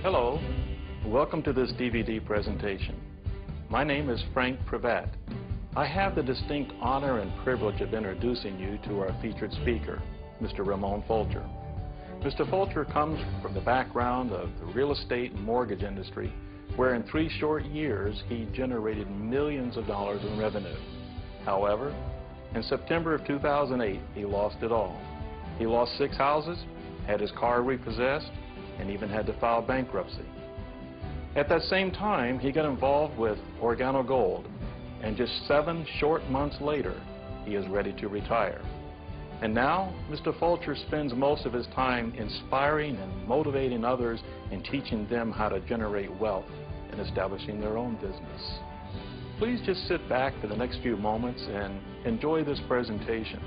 Hello, welcome to this DVD presentation. My name is Frank Pravat. I have the distinct honor and privilege of introducing you to our featured speaker, Mr. Ramon Fulcher. Mr. Fulcher comes from the background of the real estate and mortgage industry, where in 3 short years he generated millions of dollars in revenue. However, in September of 2008, he lost it all. He lost 6 houses, had his car repossessed, and even had to file bankruptcy. At that same time, he got involved with Organo Gold, and just 7 short months later, he is ready to retire. And now, Mr. Fulcher spends most of his time inspiring and motivating others and teaching them how to generate wealth and establishing their own business. Please just sit back for the next few moments and enjoy this presentation.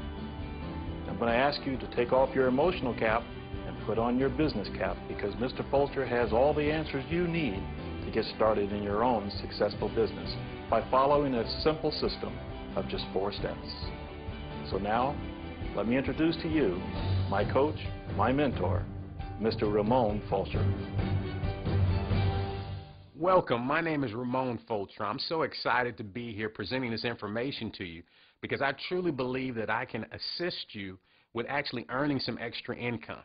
I'm going to ask you to take off your emotional cap and put on your business cap, because Mr. Fulcher has all the answers you need to get started in your own successful business by following a simple system of just 4 steps. So now, let me introduce to you my coach, my mentor, Mr. Ramon Fulcher. Welcome. My name is Ramon Fulcher. I'm so excited to be here presenting this information to you because I truly believe that I can assist you with actually earning some extra income.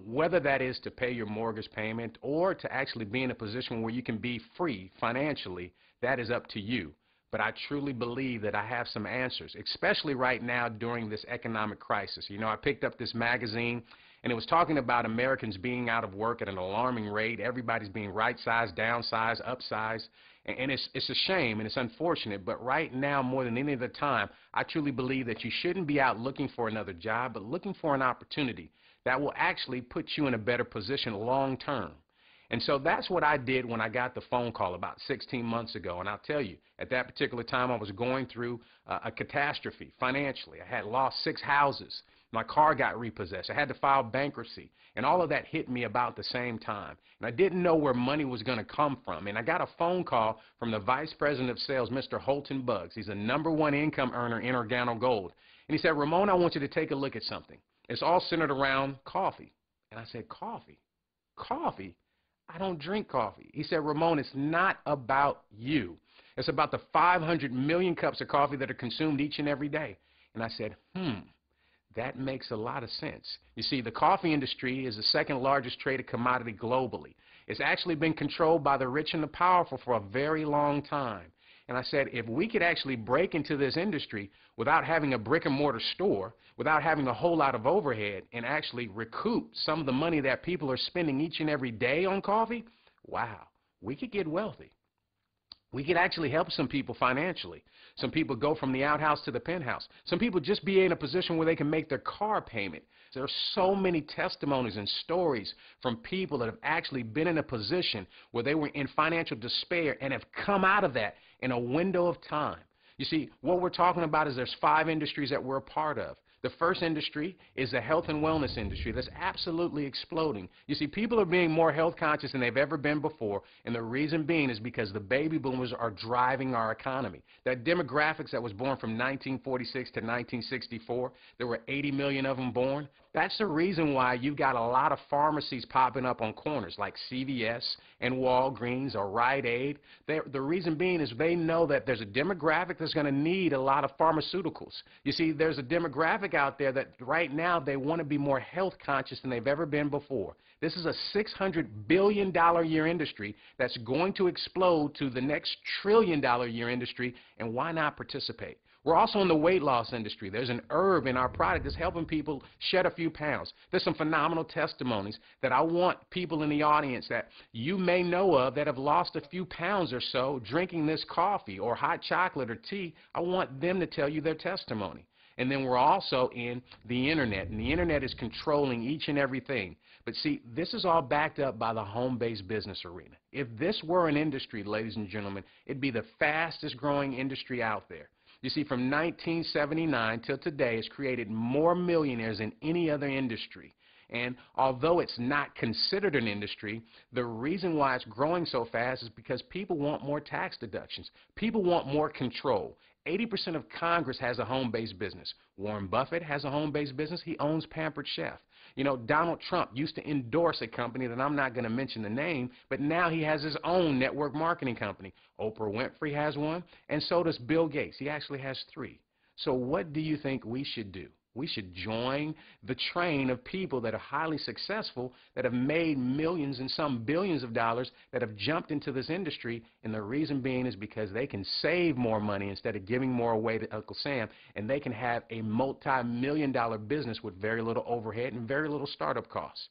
Whether that is to pay your mortgage payment or to actually be in a position where you can be free financially, that is up to you. But I truly believe that I have some answers, especially right now during this economic crisis. You know, I picked up this magazine, and it was talking about Americans being out of work at an alarming rate. Everybody's being right-sized, downsized, upsized, and it's a shame and it's unfortunate. But right now, more than any other time, I truly believe that you shouldn't be out looking for another job, but looking for an opportunity that will actually put you in a better position long term. And so that's what I did when I got the phone call about 16 months ago. And I'll tell you, at that particular time, I was going through a catastrophe financially. I had lost 6 houses. My car got repossessed. I had to file bankruptcy. And all of that hit me about the same time. And I didn't know where money was going to come from. And I got a phone call from the Vice President of Sales, Mr. Holton Buggs. He's the #1 income earner in Organo Gold. And he said, Ramon, I want you to take a look at something. It's all centered around coffee. And I said, coffee? Coffee? I don't drink coffee. He said, Ramon, it's not about you. It's about the 500 million cups of coffee that are consumed each and every day. And I said, that makes a lot of sense. You see, the coffee industry is the 2nd largest traded commodity globally. It's actually been controlled by the rich and the powerful for a very long time. And I said, if we could actually break into this industry without having a brick and mortar store, without having a whole lot of overhead, and actually recoup some of the money that people are spending each and every day on coffee, wow, we could get wealthy. We could actually help some people financially. Some people go from the outhouse to the penthouse. Some people just be in a position where they can make their car payment. There are so many testimonies and stories from people that have actually been in a position where they were in financial despair and have come out of that in a window of time. You see, what we're talking about is there's 5 industries that we're a part of. The first industry is the health and wellness industry that's absolutely exploding. You see, people are being more health conscious than they've ever been before, and the reason being is because the baby boomers are driving our economy. That demographics that was born from 1946 to 1964, there were 80 million of them born. That's the reason why you've got a lot of pharmacies popping up on corners like CVS and Walgreens or Rite Aid. The reason being is they know that there's a demographic that's going to need a lot of pharmaceuticals. You see, there's a demographic out there that right now they want to be more health conscious than they've ever been before. This is a $600 billion a year industry that's going to explode to the next $1 trillion a year industry, and why not participate? We're also in the weight loss industry. There's an herb in our product that's helping people shed a few pounds. There's some phenomenal testimonies that I want people in the audience that you may know of that have lost a few pounds or so drinking this coffee or hot chocolate or tea. I want them to tell you their testimony. And then we're also in the internet, and the internet is controlling each and everything. But see, this is all backed up by the home-based business arena. If this were an industry, ladies and gentlemen, it'd be the fastest growing industry out there. You see, from 1979 till today, it's created more millionaires than any other industry. And although it's not considered an industry, the reason why it's growing so fast is because people want more tax deductions. People want more control. 80% of Congress has a home-based business. Warren Buffett has a home-based business. He owns Pampered Chef. You know, Donald Trump used to endorse a company that I'm not going to mention the name, but now he has his own network marketing company. Oprah Winfrey has one, and so does Bill Gates. He actually has 3. So what do you think we should do? We should join the train of people that are highly successful, that have made millions and some billions of dollars, that have jumped into this industry, and the reason being is because they can save more money instead of giving more away to Uncle Sam, and they can have a multi-million-dollar business with very little overhead and very little startup costs.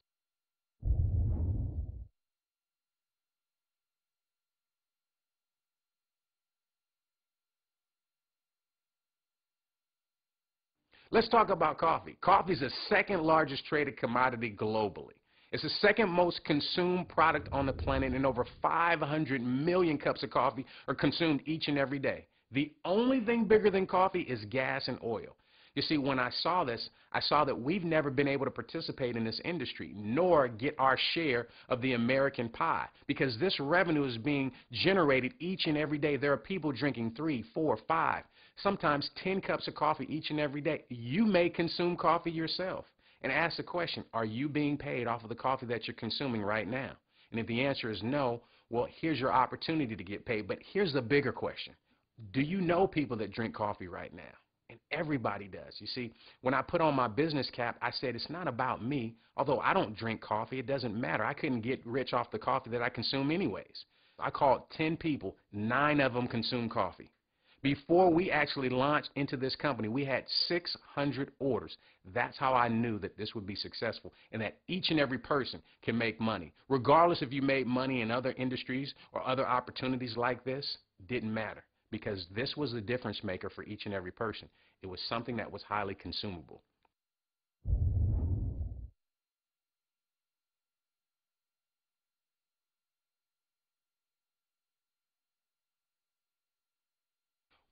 Let's talk about coffee. Coffee is the second largest traded commodity globally. It's the second most consumed product on the planet, and over 500 million cups of coffee are consumed each and every day. The only thing bigger than coffee is gas and oil. You see, when I saw this, I saw that we've never been able to participate in this industry, nor get our share of the American pie, because this revenue is being generated each and every day. There are people drinking 3, 4, 5, sometimes 10 cups of coffee each and every day. You may consume coffee yourself, and ask the question, are you being paid off of the coffee that you're consuming right now? And if the answer is no, well, here's your opportunity to get paid. But here's the bigger question. Do you know people that drink coffee right now? And everybody does. You see, when I put on my business cap, I said it's not about me. Although I don't drink coffee, it doesn't matter. I couldn't get rich off the coffee that I consume anyways. I called 10 people, 9 of them consume coffee. Before we actually launched into this company, we had 600 orders. That's how I knew that this would be successful and that each and every person can make money. Regardless if you made money in other industries or other opportunities like this, didn't matter, because this was the difference maker for each and every person. It was something that was highly consumable.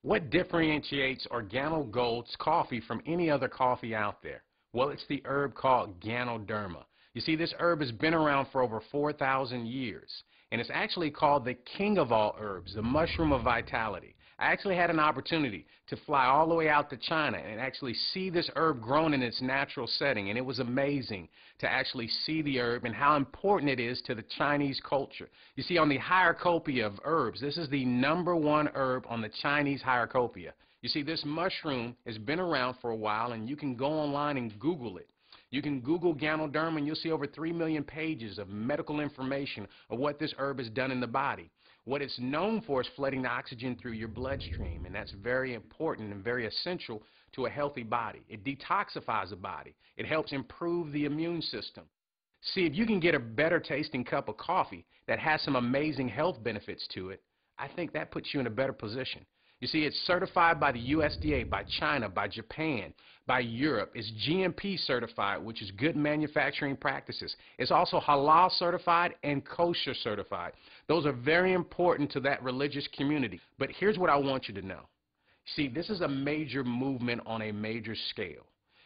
What differentiates Organo Gold's coffee from any other coffee out there? Well, it's the herb called Ganoderma. You see, this herb has been around for over 4,000 years, and it's actually called the king of all herbs, the mushroom of vitality. I actually had an opportunity to fly all the way out to China and actually see this herb grown in its natural setting, and it was amazing to actually see the herb and how important it is to the Chinese culture. You see, on the hierarchy of herbs, this is the #1 herb on the Chinese hierarchy. You see, this mushroom has been around for a while, and you can go online and Google it. You can Google Ganoderma, and you'll see over 3 million pages of medical information of what this herb has done in the body. What it's known for is flooding the oxygen through your bloodstream, and that's very important and very essential to a healthy body. It detoxifies the body. It helps improve the immune system. See, if you can get a better tasting cup of coffee that has some amazing health benefits to it, I think that puts you in a better position. You see, it's certified by the USDA, by China, by Japan, by Europe. It's GMP certified, which is good manufacturing practices. It's also halal certified and kosher certified. Those are very important to that religious community. But here's what I want you to know. See, this is a major movement on a major scale.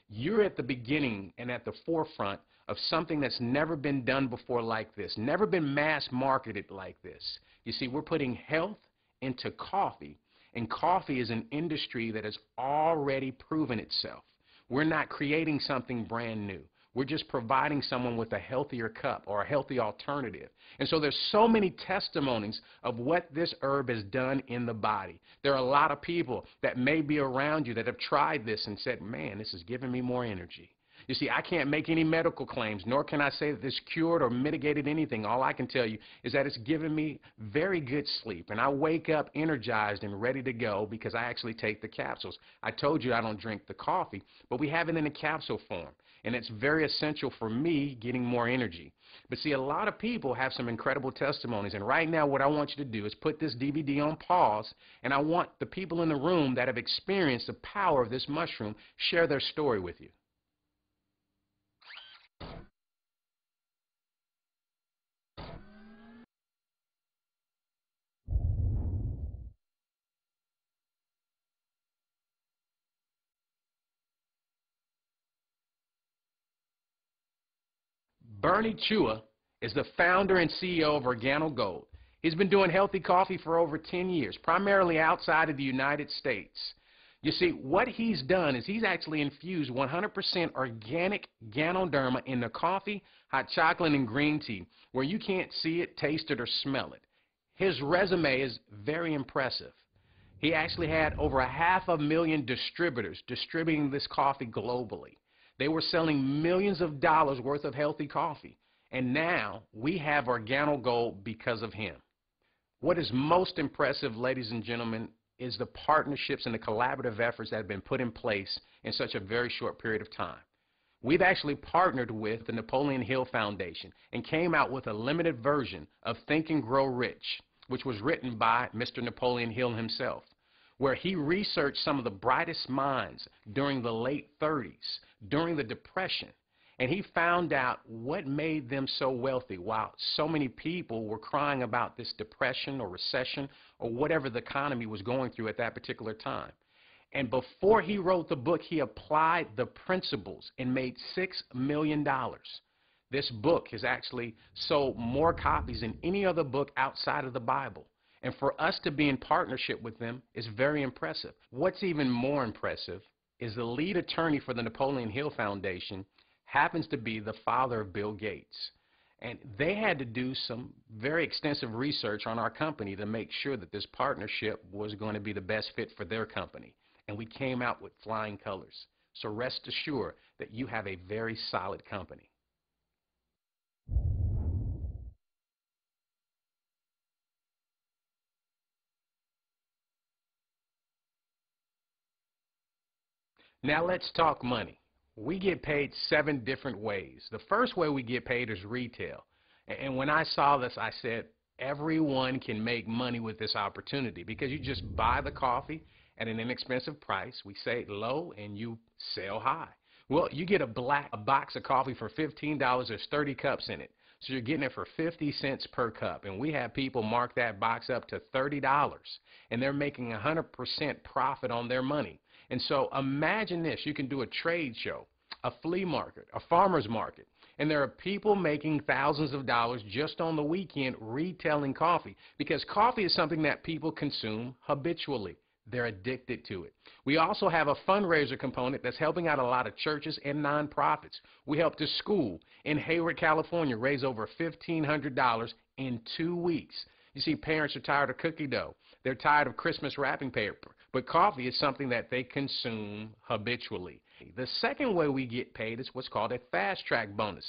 You're at the beginning and at the forefront of something that's never been done before like this, never been mass marketed like this. You see, we're putting health into coffee. And coffee is an industry that has already proven itself. We're not creating something brand new. We're just providing someone with a healthier cup or a healthy alternative. And so there's so many testimonies of what this herb has done in the body. There are a lot of people that may be around you that have tried this and said, man, this is giving me more energy. You see, I can't make any medical claims, nor can I say that this cured or mitigated anything. All I can tell you is that it's given me very good sleep, and I wake up energized and ready to go because I actually take the capsules. I told you I don't drink the coffee, but we have it in a capsule form, and it's very essential for me getting more energy. But see, a lot of people have some incredible testimonies, and right now what I want you to do is put this DVD on pause, and I want the people in the room that have experienced the power of this mushroom share their story with you. Bernie Chua is the founder and CEO of Organo Gold. He's been doing healthy coffee for over 10 years, primarily outside of the United States. You see, what he's done is he's actually infused 100% organic Ganoderma in the coffee, hot chocolate, and green tea, where you can't see it, taste it, or smell it. His resume is very impressive. He actually had over 500,000 distributors distributing this coffee globally. They were selling millions of dollars worth of healthy coffee. And now we have Organo Gold because of him. What is most impressive, ladies and gentlemen, is the partnerships and the collaborative efforts that have been put in place in such a very short period of time. We've actually partnered with the Napoleon Hill Foundation and came out with a limited version of Think and Grow Rich, which was written by Mr. Napoleon Hill himself, where he researched some of the brightest minds during the late 30s, during the Depression, and he found out what made them so wealthy while so many people were crying about this depression or recession or whatever the economy was going through at that particular time. And before he wrote the book, he applied the principles and made $6 million. This book has actually sold more copies than any other book outside of the Bible. And for us to be in partnership with them is very impressive. What's even more impressive is the lead attorney for the Napoleon Hill Foundation happens to be the father of Bill Gates. And they had to do some very extensive research on our company to make sure that this partnership was going to be the best fit for their company. And we came out with flying colors. So rest assured that you have a very solid company. Now let's talk money. We get paid 7 different ways. The first way we get paid is retail. And when I saw this, I said, everyone can make money with this opportunity because you just buy the coffee at an inexpensive price. We say low and you sell high. Well, you get a box of coffee for $15. There's 30 cups in it. So you're getting it for 50 cents per cup. And we have people mark that box up to $30. And they're making 100% profit on their money. And so imagine this. You can do a trade show, a flea market, a farmer's market, and there are people making thousands of dollars just on the weekend retailing coffee because coffee is something that people consume habitually. They're addicted to it. We also have a fundraiser component that's helping out a lot of churches and nonprofits. We helped a school in Hayward, California raise over $1,500 in 2 weeks. You see, parents are tired of cookie dough. They're tired of Christmas wrapping paper. But coffee is something that they consume habitually. The second way we get paid is what's called a fast track bonus.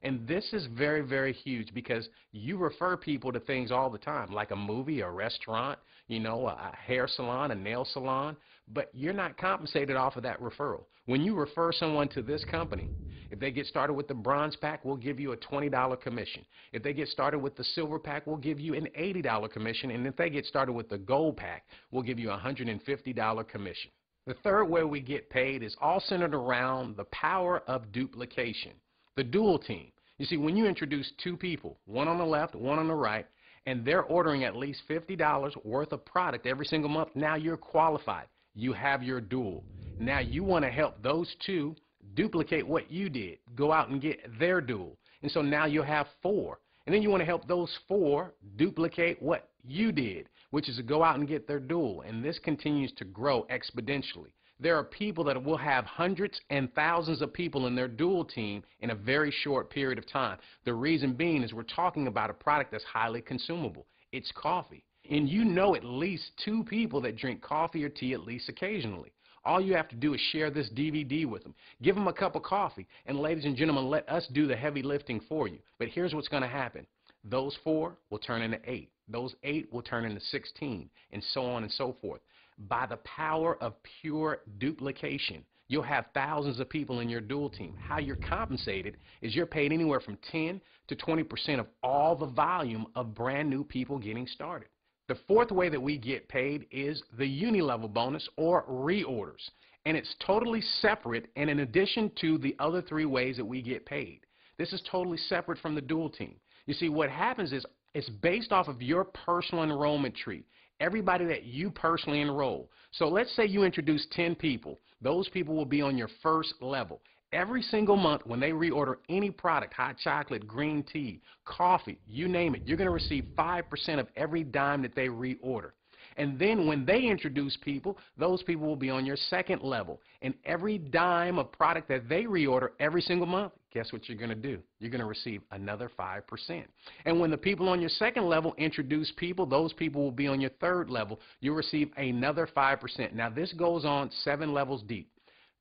And this is very, very huge because you refer people to things all the time, like a movie, a restaurant, a hair salon, a nail salon, but you're not compensated off of that referral. When you refer someone to this company, if they get started with the bronze pack, we'll give you a $20 commission. If they get started with the silver pack, we'll give you an $80 commission. And if they get started with the gold pack, we'll give you a $150 commission. The third way we get paid is all centered around the power of duplication, the dual team. You see, when you introduce 2 people, one on the left, one on the right, and they're ordering at least $50 worth of product every single month, now you're qualified. You have your dual. Now you want to help those 2 duplicate what you did, go out and get their dual. And so now you have 4. And then you want to help those 4 duplicate what you did, which is to go out and get their dual. And this continues to grow exponentially. There are people that will have hundreds and thousands of people in their dual team in a very short period of time. The reason being is we're talking about a product that's highly consumable. It's coffee. And you know at least 2 people that drink coffee or tea at least occasionally. All you have to do is share this DVD with them. Give them a cup of coffee. And ladies and gentlemen, let us do the heavy lifting for you. But here's what's going to happen. Those 4 will turn into 8. Those 8 will turn into 16, and so on and so forth. By the power of pure duplication, you'll have thousands of people in your dual team. How you're compensated is you're paid anywhere from 10 to 20% of all the volume of brand new people getting started. The fourth way that we get paid is the uni-level bonus or reorders. And it's totally separate and in addition to the other 3 ways that we get paid. This is totally separate from the dual team. You see, what happens is it's based off of your personal enrollment tree. Everybody that you personally enroll. So let's say you introduce 10 people. Those people will be on your first level. Every single month when they reorder any product, hot chocolate, green tea, coffee, you name it, you're going to receive 5% of every dime that they reorder. And then when they introduce people, those people will be on your second level. And every dime of product that they reorder every single month, guess what you're going to do? You're going to receive another 5%. And when the people on your second level introduce people, those people will be on your third level. You'll receive another 5%. Now this goes on 7 levels deep.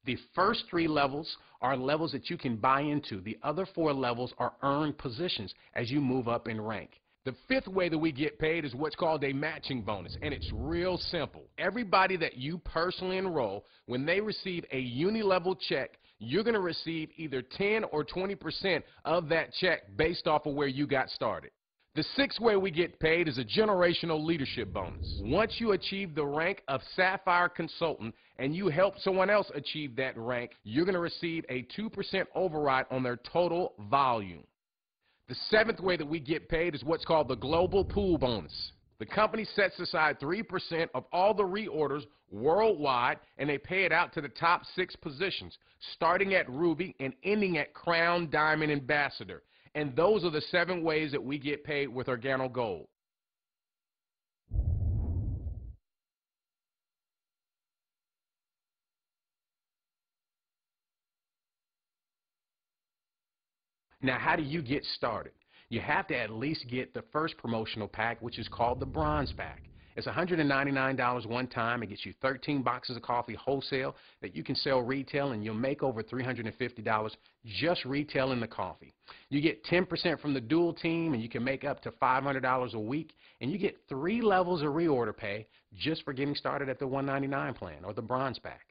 The first 3 levels are levels that you can buy into. The other 4 levels are earned positions as you move up in rank. The 5th way that we get paid is what's called a matching bonus, and it's real simple. Everybody that you personally enroll, when they receive a uni-level check, you're going to receive either 10 or 20% of that check based off of where you got started. The 6th way we get paid is a generational leadership bonus. Once you achieve the rank of Sapphire Consultant and you help someone else achieve that rank, you're going to receive a 2% override on their total volume. The 7th way that we get paid is what's called the global pool bonus. The company sets aside 3% of all the reorders worldwide, and they pay it out to the top 6 positions, starting at Ruby and ending at Crown Diamond Ambassador. And those are the 7 ways that we get paid with Organo Gold. Now, how do you get started? You have to at least get the first promotional pack, which is called the Bronze Pack. It's $199 one time. It gets you 13 boxes of coffee wholesale that you can sell retail, and you'll make over $350 just retailing the coffee. You get 10% from the dual team, and you can make up to $500 a week, and you get 3 levels of reorder pay just for getting started at the $199 plan or the Bronze Pack.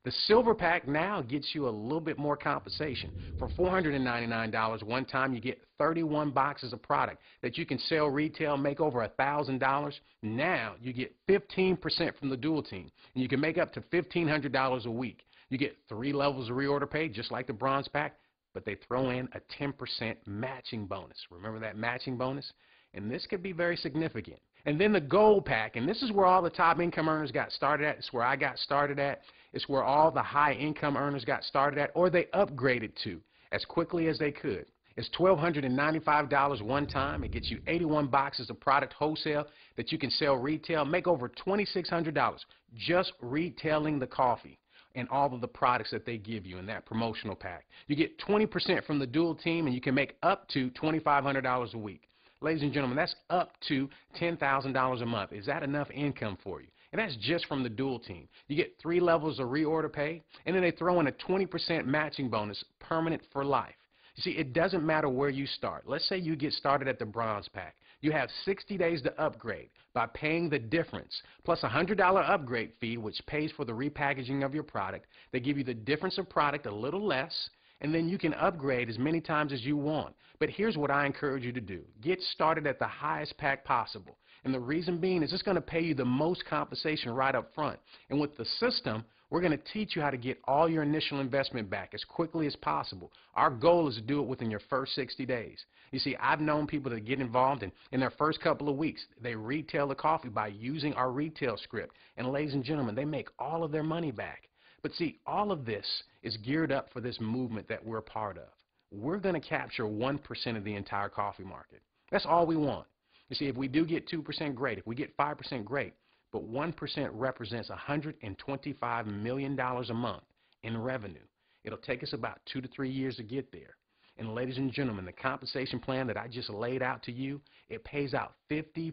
The Silver Pack now gets you a little bit more compensation. For $499 one time, you get 31 boxes of product that you can sell retail, make over $1,000. Now you get 15% from the dual team, and you can make up to $1,500 a week. You get 3 levels of reorder pay, just like the Bronze Pack, but they throw in a 10% matching bonus. Remember that matching bonus? And this could be very significant. And then the Gold Pack, and this is where all the top income earners got started at. It's where I got started at. It's where all the high income earners got started at, or they upgraded to as quickly as they could. It's $1,295 one time. It gets you 81 boxes of product wholesale that you can sell retail, make over $2,600 just retailing the coffee and all of the products that they give you in that promotional pack. You get 20% from the dual team, and you can make up to $2,500 a week. Ladies and gentlemen, that's up to $10,000 a month. Is that enough income for you? And that's just from the dual team. You get 3 levels of reorder pay, and then they throw in a 20% matching bonus, permanent for life. You see, it doesn't matter where you start. Let's say you get started at the Bronze Pack. You have 60 days to upgrade by paying the difference, plus a $100 upgrade fee, which pays for the repackaging of your product. They give you the difference of product a little less, and then you can upgrade as many times as you want. But here's what I encourage you to do. Get started at the highest pack possible. And the reason being is it's going to pay you the most compensation right up front. And with the system, we're going to teach you how to get all your initial investment back as quickly as possible. Our goal is to do it within your first 60 days. You see, I've known people that get involved in their first couple of weeks. They retail the coffee by using our retail script. And ladies and gentlemen, they make all of their money back. But see, all of this is geared up for this movement that we're a part of. We're going to capture 1% of the entire coffee market. That's all we want. You see, if we do get 2%, great. If we get 5%, great. But 1% represents $125 million a month in revenue. It'll take us about 2 to 3 years to get there. And ladies and gentlemen, the compensation plan that I just laid out to you, it pays out 50%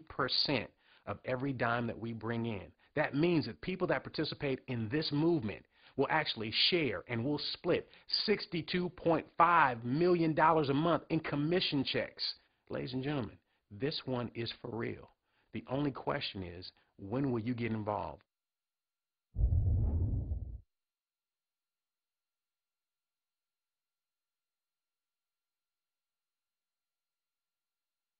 of every dime that we bring in. That means that people that participate in this movement will actually share and will split $62.5 million a month in commission checks. Ladies and gentlemen, this one is for real. The only question is, when will you get involved?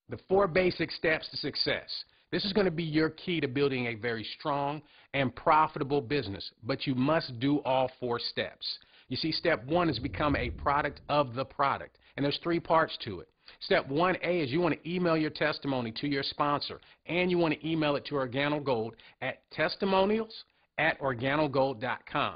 The 4 basic steps to success. This is going to be your key to building a very strong and profitable business, but you must do all 4 steps. You see, step 1 is become a product of the product, and there's 3 parts to it. Step 1A is you want to email your testimony to your sponsor, and you want to email it to Organo Gold at testimonials@organogold.com.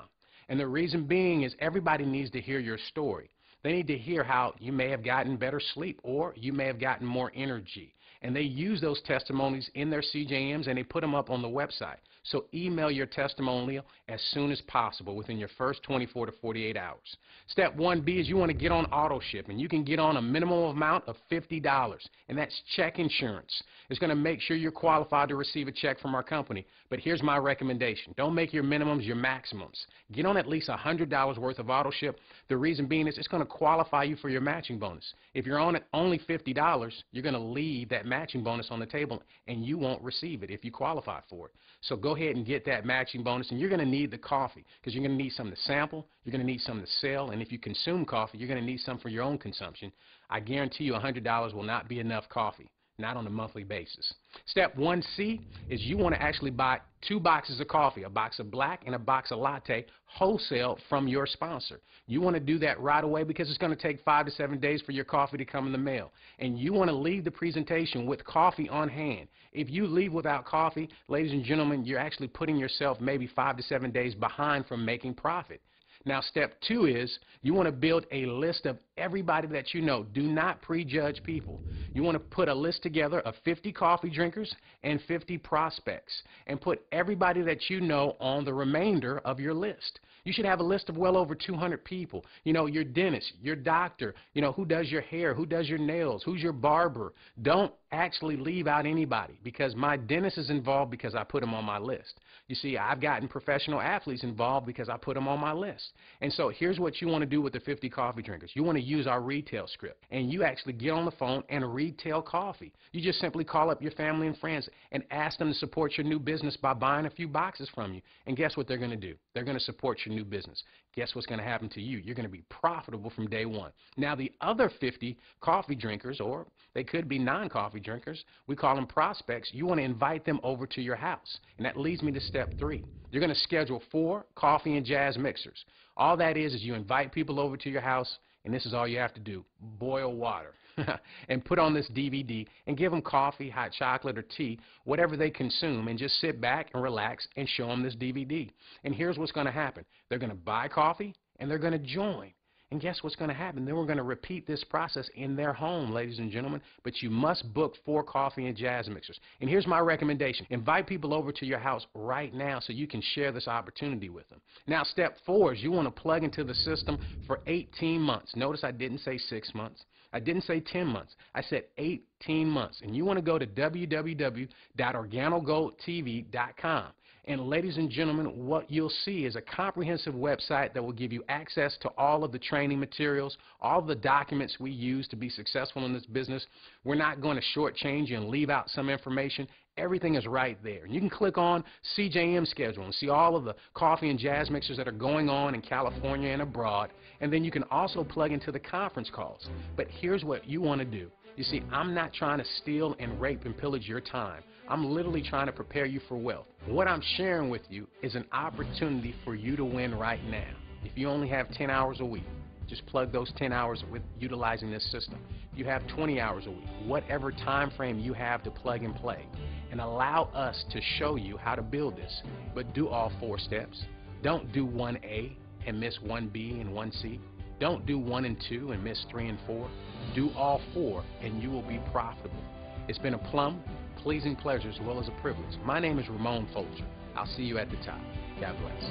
And the reason being is everybody needs to hear your story. They need to hear how you may have gotten better sleep or you may have gotten more energy. And they use those testimonies in their CJMs and they put them up on the website. So email your testimonial as soon as possible within your first 24 to 48 hours. Step 1B is you want to get on auto ship, and you can get on a minimum amount of $50, and that's check insurance. It's going to make sure you're qualified to receive a check from our company. But here's my recommendation. Don't make your minimums your maximums. Get on at least $100 worth of auto ship. The reason being is it's going to qualify you for your matching bonus. If you're on at only $50, you're going to leave that matching bonus on the table, and you won't receive it if you qualify for it. So go ahead and get that matching bonus, and you're going to need the coffee because you're going to need some to sample, you're going to need some to sell, and if you consume coffee, you're going to need some for your own consumption. I guarantee you $100 will not be enough coffee, not on a monthly basis. Step 1C is you want to actually buy 2 boxes of coffee, a box of black and a box of latte, wholesale from your sponsor. You want to do that right away because it's going to take 5 to 7 days for your coffee to come in the mail. And you want to leave the presentation with coffee on hand. If you leave without coffee, ladies and gentlemen, you're actually putting yourself maybe 5 to 7 days behind from making profit. Now, step 2 is you want to build a list of everybody that you know. Do not prejudge people. You want to put a list together of 50 coffee drinkers and 50 prospects and put everybody that you know on the remainder of your list. You should have a list of well over 200 people. You know, your dentist, your doctor, you know, who does your hair, who does your nails, who's your barber. Don't actually leave out anybody because my dentist is involved because I put him on my list. You see, I've gotten professional athletes involved because I put them on my list. And so here's what you want to do with the 50 coffee drinkers. You want to use our retail script, and you actually get on the phone and retail coffee. You just simply call up your family and friends and ask them to support your new business by buying a few boxes from you. And guess what they're going to do? They're going to support your new business. Guess what's going to happen to you? You're going to be profitable from day one. Now, the other 50 coffee drinkers, or they could be non-coffee drinkers, we call them prospects, you want to invite them over to your house. And that leads me to step 3. You're going to schedule 4 coffee and jazz mixers. All that is you invite people over to your house, and this is all you have to do. Boil water and put on this DVD and give them coffee, hot chocolate, or tea, whatever they consume, and just sit back and relax and show them this DVD. And here's what's going to happen. They're going to buy coffee, and they're going to join. And guess what's going to happen? Then we're going to repeat this process in their home, ladies and gentlemen. But you must book 4 coffee and jazz mixers. And here's my recommendation. Invite people over to your house right now so you can share this opportunity with them. Now, step 4 is you want to plug into the system for 18 months. Notice I didn't say 6 months. I didn't say 10 months. I said 18 months. And you want to go to www.organogoldtv.com. And ladies and gentlemen, what you'll see is a comprehensive website that will give you access to all of the training materials, all the documents we use to be successful in this business. We're not going to shortchange you and leave out some information. Everything is right there. And you can click on CJM schedule and see all of the coffee and jazz mixers that are going on in California and abroad. And then you can also plug into the conference calls. But here's what you want to do. You see, I'm not trying to steal and rape and pillage your time. I'm literally trying to prepare you for wealth. What I'm sharing with you is an opportunity for you to win right now. If you only have 10 hours a week, just plug those 10 hours with utilizing this system. You have 20 hours a week, whatever time frame you have to plug and play, and allow us to show you how to build this. But do all 4 steps. Don't do 1A and miss 1B and 1C. Don't do 1 and 2 and miss 3 and 4. Do all 4 and you will be profitable. It's been a plum, pleasing pleasure as well as a privilege. My name is Ramon Folger. I'll see you at the top. God bless.